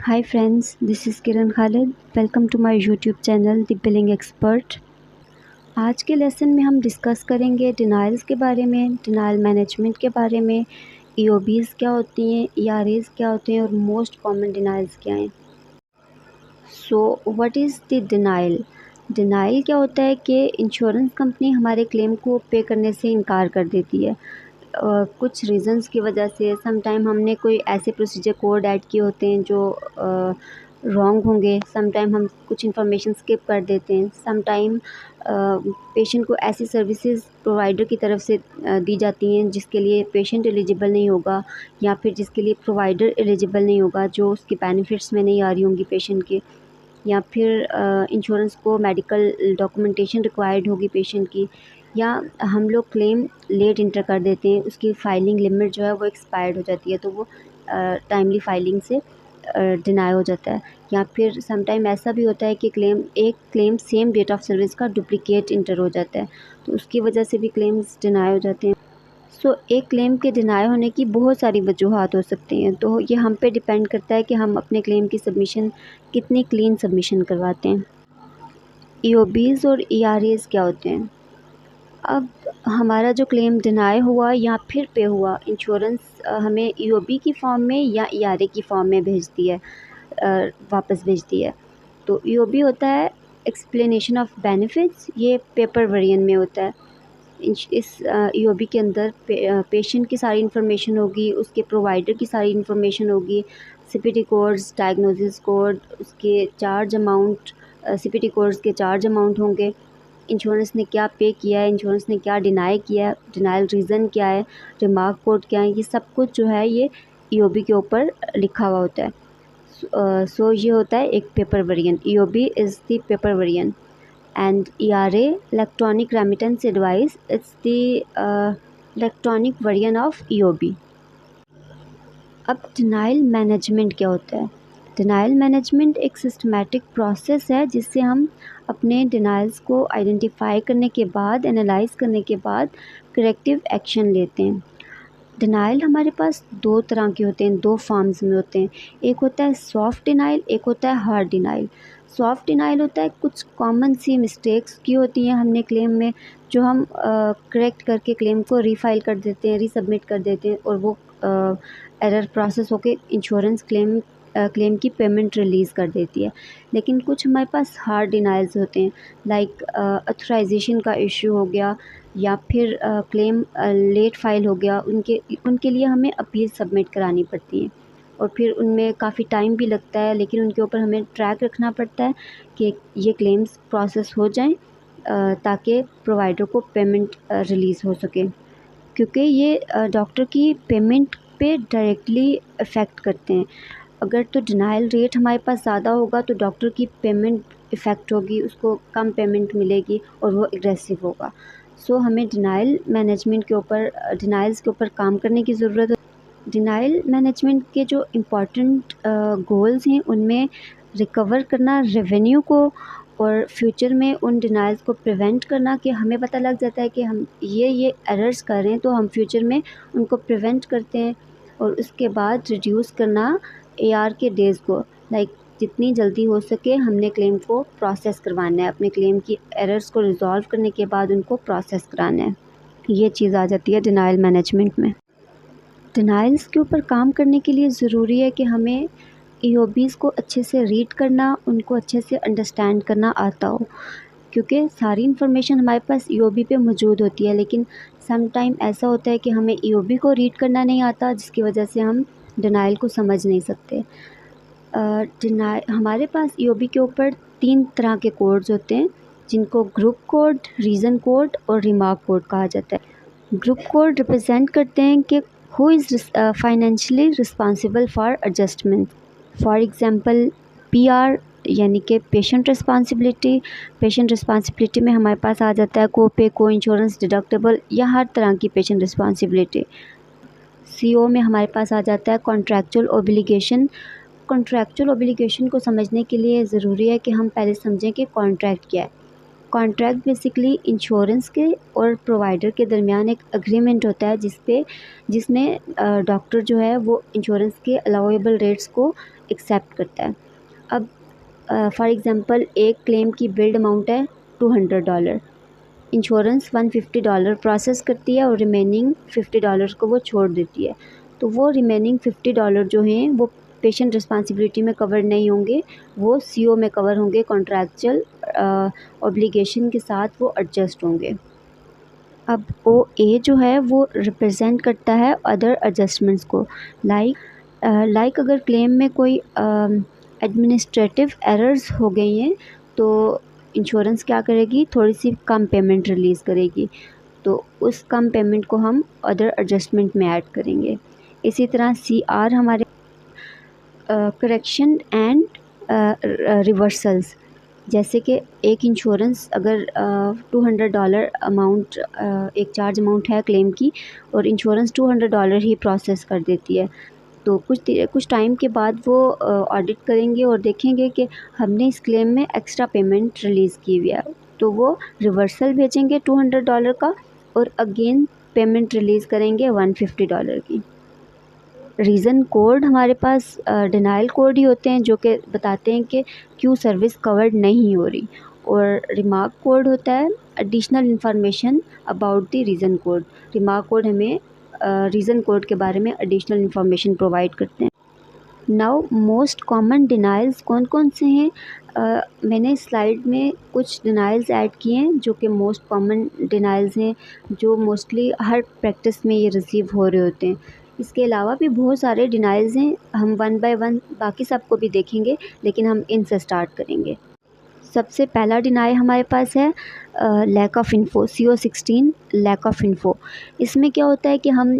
Hi friends, this is Kiran Khalid. Welcome to my YouTube channel The Billing Expert. आज के lesson में हम discuss करेंगे denials के बारे में, डिनाइल मैनेजमेंट के बारे में, ईओबीज़ क्या होती हैं, ईआरएज़ क्या होते हैं और मोस्ट कॉमन डिनाइल्स क्या हैं। So what is the denial? Denial क्या होता है कि इंश्योरेंस कंपनी हमारे क्लेम को पे करने से इनकार कर देती है। कुछ रीज़न्स की वजह से समटाइम हमने कोई ऐसे प्रोसीजर कोड ऐड किए होते हैं जो रॉन्ग होंगे, समटाइम हम कुछ इन्फॉर्मेशन स्किप कर देते हैं, समटाइम पेशेंट को ऐसी सर्विसेज प्रोवाइडर की तरफ से दी जाती हैं जिसके लिए पेशेंट एलिजिबल नहीं होगा या फिर जिसके लिए प्रोवाइडर एलिजिबल नहीं होगा, जो उसके बेनिफिट्स में नहीं आ रही होंगी पेशेंट के, या फिर इंश्योरेंस को मेडिकल डॉक्यूमेंटेशन रिक्वायर्ड होगी पेशेंट की, या हम लोग क्लेम लेट इंटर कर देते हैं, उसकी फ़ाइलिंग लिमिट जो है वो एक्सपायर्ड हो जाती है, तो वो टाइमली फ़ाइलिंग से डिनाई हो जाता है। या फिर समटाइम ऐसा भी होता है कि एक claim same date of service का डुप्लिकेट इंटर हो जाता है, तो उसकी वजह से भी क्लेम्स डिनाई हो जाते हैं। एक क्लेम के डिनाई होने की बहुत सारी वजूहात हो सकती हैं, तो ये हम पे डिपेंड करता है कि हम अपने क्लेम की सबमिशन कितनी क्लीन सबमिशन करवाते हैं। ईओबीज़ और ईआरएज़ क्या होते हैं? अब हमारा जो क्लेम डिनाई हुआ या फिर पे हुआ, इंश्योरेंस हमें ईओबी की फ़ॉर्म में या ईआरए की फ़ॉर्म में भेजती है, वापस भेजती है। तो ईओबी होता है एक्सप्लेनेशन ऑफ बेनिफिट्स, ये पेपर वेरिएंट में होता है। इस ईओबी के अंदर पेशेंट की सारी इन्फॉर्मेशन होगी, उसके प्रोवाइडर की सारी इन्फॉर्मेशन होगी, सीपीटी कोड्स, डायग्नोसिस कोड, उसके चार्ज अमाउंट, सीपीटी कोड्स के चार्ज अमाउंट होंगे, इंश्योरेंस ने क्या पे किया है, इंश्योरेंस ने क्या डिनाई किया है, डिनाइल रीज़न क्या है, रिमार्क कोड क्या है, ये सब कुछ जो है ये ईओबी के ऊपर लिखा हुआ होता है। ये होता है एक paper variant. EOB is the paper variant and ERA, electronic remittance advice, it's the electronic version of EOB. अब डिनाइल मैनेजमेंट क्या होता है? डिनाइल मैनेजमेंट एक सिस्टमेटिक प्रोसेस है जिससे हम अपने डिनाइल्स को आइडेंटिफाई करने के बाद, एनालाइज करने के बाद करेक्टिव एक्शन लेते हैं। डिनाइल हमारे पास दो तरह के होते हैं, दो फॉर्म्स में होते हैं। एक होता है सॉफ्ट डिनाइल, एक होता है हार्ड डिनाइल। सॉफ्ट डिनाइल होता है कुछ कॉमन सी मिस्टेक्स की होती हैं हमने क्लेम में, जो हम करेक्ट करके क्लेम को रीफाइल कर देते हैं, रीसबमिट कर देते हैं, और वो एरर प्रोसेस होके इंश्योरेंस क्लेम की पेमेंट रिलीज़ कर देती है। लेकिन कुछ हमारे पास हार्ड डिनाइल्स होते हैं, लाइक ऑथराइजेशन का इशू हो गया या फिर क्लेम लेट फाइल हो गया, उनके लिए हमें अपील सबमिट करानी पड़ती है, और फिर उनमें काफ़ी टाइम भी लगता है, लेकिन उनके ऊपर हमें ट्रैक रखना पड़ता है कि ये क्लेम्स प्रोसेस हो जाएं, ताकि प्रोवाइडर को पेमेंट रिलीज़ हो सके, क्योंकि ये डॉक्टर की पेमेंट पे डायरेक्टली इफ़ेक्ट करते हैं। अगर तो डिनाइल रेट हमारे पास ज़्यादा होगा तो डॉक्टर की पेमेंट इफ़ेक्ट होगी, उसको कम पेमेंट मिलेगी और वो एग्रेसिव होगा। हमें डिनाइल मैनेजमेंट के ऊपर, डिनाइल्स के ऊपर काम करने की ज़रूरत है। डिनाइल मैनेजमेंट के जो इम्पॉर्टेंट गोल्स हैं उनमें रिकवर करना रेवेन्यू को, और फ्यूचर में उन डिनाइल्स को प्रिवेंट करना, कि हमें पता लग जाता है कि हम ये एरर्स कर रहे हैं तो हम फ्यूचर में उनको प्रिवेंट करते हैं। और उसके बाद रिड्यूस करना एआर के डेज़ को, लाइक जितनी जल्दी हो सके हमने क्लेम को प्रोसेस करवाना है, अपने क्लेम की एरर्स को रिजॉल्व करने के बाद उनको प्रोसेस कराना है। ये चीज़ आ जाती है डिनाइल मैनेजमेंट में। डिनाइल्स के ऊपर काम करने के लिए ज़रूरी है कि हमें ईओबीज़ को अच्छे से रीड करना, उनको अच्छे से अंडरस्टैंड करना आता हो, क्योंकि सारी इन्फॉर्मेशन हमारे पास ईओबी पे मौजूद होती है, लेकिन सम टाइम ऐसा होता है कि हमें ईओबी को रीड करना नहीं आता, जिसकी वजह से हम डिनाइल को समझ नहीं सकते। हमारे पास ईओबी के ऊपर 3 तरह के कोड्स होते हैं, जिनको ग्रुप कोड, रीज़न कोड और रिमार्क कोड कहा जाता है। ग्रुप कोड रिप्रेजेंट करते हैं कि who is financially responsible for adjustment. For example PR यानी कि पेशेंट रिस्पॉन्सिबिलिटी में हमारे पास आ जाता है कोपे, को इंश्योरेंस, डिडक्टेबल या हर तरह की पेशेंट रिस्पॉन्सिबिलिटी। सीओ में हमारे पास आ जाता है कॉन्ट्रैक्चुअल ऑब्लिगेशन। कॉन्ट्रैक्चुअल ऑब्लिगेशन को समझने के लिए ज़रूरी है कि हम पहले समझें कि कॉन्ट्रैक्ट क्या है। कॉन्ट्रैक्ट बेसिकली इंश्योरेंस के और प्रोवाइडर के दरमियान एक एग्रीमेंट होता है जिसमें डॉक्टर जो है वो इंश्योरेंस के अलाउएबल रेट्स को एक्सेप्ट करता है। अब फॉर एग्ज़ाम्पल एक क्लेम की बिल्ड अमाउंट है $200, इंश्योरेंस $150 प्रोसेस करती है और रिमेनिंग $50 को वो छोड़ देती है। तो वो रिमेनिंग $50 जो हैं वो पेशेंट रिस्पॉन्सिबिलिटी में कवर नहीं होंगे, वो सीओ में कवर होंगे, कॉन्ट्रैक्चुअल ऑब्लिगेशन के साथ वो एडजस्ट होंगे। अब ओ ए जो है वो रिप्रेजेंट करता है अदर एडजस्टमेंट्स को, लाइक अगर क्लेम में कोई एडमिनिस्ट्रेटिव एरर्स हो गई हैं तो इंश्योरेंस क्या करेगी, थोड़ी सी कम पेमेंट रिलीज़ करेगी, तो उस कम पेमेंट को हम अदर एडजस्टमेंट में ऐड करेंगे। इसी तरह सी आर हमारे करेक्शन एंड रिवर्सल्स, जैसे कि एक इंश्योरेंस अगर $200 अमाउंट एक चार्ज अमाउंट है क्लेम की और इंश्योरेंस $200 ही प्रोसेस कर देती है, तो कुछ टाइम के बाद वो ऑडिट करेंगे और देखेंगे कि हमने इस क्लेम में एक्स्ट्रा पेमेंट रिलीज़ की हुई है, तो वो रिवर्सल भेजेंगे $200 का और अगेन पेमेंट रिलीज़ करेंगे $150 की। रीज़न कोड हमारे पास डिनाइल कोड ही होते हैं जो कि बताते हैं कि क्यों सर्विस कवर्ड नहीं हो रही, और रिमार्क कोड होता है additional information about the reason code. Remark code हमें रीज़न कोड के बारे में एडिशनल इंफॉर्मेशन प्रोवाइड करते हैं। नाउ मोस्ट कॉमन डिनाइल्स कौन कौन से हैं, मैंने स्लाइड में कुछ डिनाइल्स ऐड किए हैं जो कि मोस्ट कॉमन डिनाइल्स हैं, जो मोस्टली हर प्रैक्टिस में ये रिसीव हो रहे होते हैं। इसके अलावा भी बहुत सारे डिनाइल्स हैं, हम वन बाय वन बाकी सबको भी देखेंगे, लेकिन हम इनसे स्टार्ट करेंगे। सबसे पहला डिनाई हमारे पास है lack of info, CO16 lack of info. इसमें क्या होता है कि हम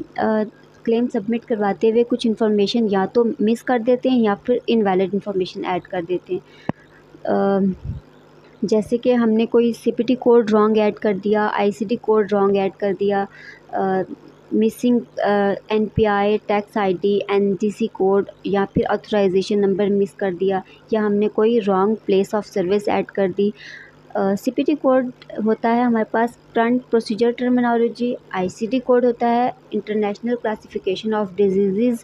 क्लेम सबमिट करवाते हुए कुछ इन्फॉर्मेशन या तो मिस कर देते हैं या फिर इनवैलिड इन्फॉर्मेशन ऐड कर देते हैं। जैसे कि हमने कोई CPT कोड रॉन्ग ऐड कर दिया, ICD कोड रॉन्ग ऐड कर दिया, missing NPI, tax ID, NDC code या फिर ऑथराइजेशन नंबर मिस कर दिया, या हमने कोई wrong place of service add कर दी। CPT कोड होता है हमारे पास plant procedure terminology, ICD code होता है international classification of diseases,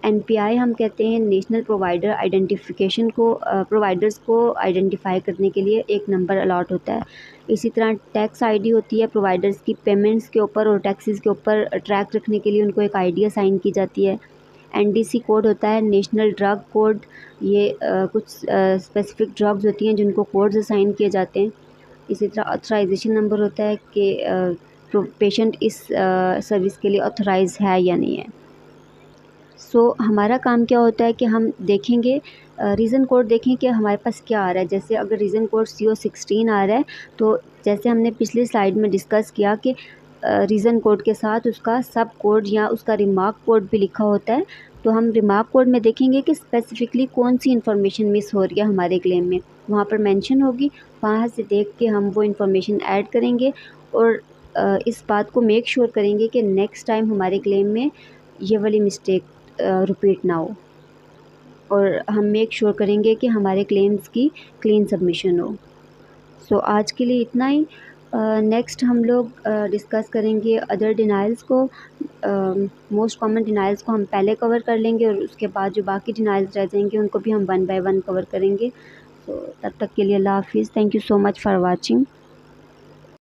NPI हम कहते हैं नेशनल प्रोवाइडर आइडेंटिफिकेशन को, प्रोवाइडर्स को आइडेंटिफाई करने के लिए एक नंबर अलॉट होता है। इसी तरह टैक्स ID होती है प्रोवाइडर्स की पेमेंट्स के ऊपर और टैक्सेस के ऊपर ट्रैक रखने के लिए उनको एक ID असाइन की जाती है। NDC कोड होता है नेशनल ड्रग कोड, ये कुछ स्पेसिफिक ड्रग्स होती हैं जिनको कोड्स असाइन किए जाते हैं। इसी तरह ऑथराइजेशन नंबर होता है कि पेशेंट इस सर्विस के लिए ऑथराइज है या नहीं है। हमारा काम क्या होता है कि हम देखेंगे रीज़न कोड, देखें कि हमारे पास क्या आ रहा है। जैसे अगर रीज़न कोड CO16 आ रहा है, तो जैसे हमने पिछली स्लाइड में डिस्कस किया कि रीज़न कोड के साथ उसका सब कोड या उसका रिमार्क कोड भी लिखा होता है, तो हम रिमार्क कोड में देखेंगे कि स्पेसिफ़िकली कौन सी इन्फॉर्मेशन मिस हो रही है हमारे क्लेम में, वहाँ पर मेंशन होगी, वहाँ से देख के हम वो इन्फॉर्मेशन ऐड करेंगे और इस बात को मेक श्योर करेंगे कि नेक्स्ट टाइम हमारे क्लेम में ये वाली मिस्टेक रिपीट ना हो, और हम मेक श्योर करेंगे कि हमारे क्लेम्स की क्लीन सबमिशन हो। आज के लिए इतना ही। नेक्स्ट हम लोग डिस्कस करेंगे अदर डिनाइल्स को। मोस्ट कॉमन डिनाइल्स को हम पहले कवर कर लेंगे और उसके बाद जो बाकी डिनाइल्स रह जाएंगे उनको भी हम वन बाय वन कवर करेंगे। तब तक के लिए अल्लाह हाफिज़। Thank you so much for watching.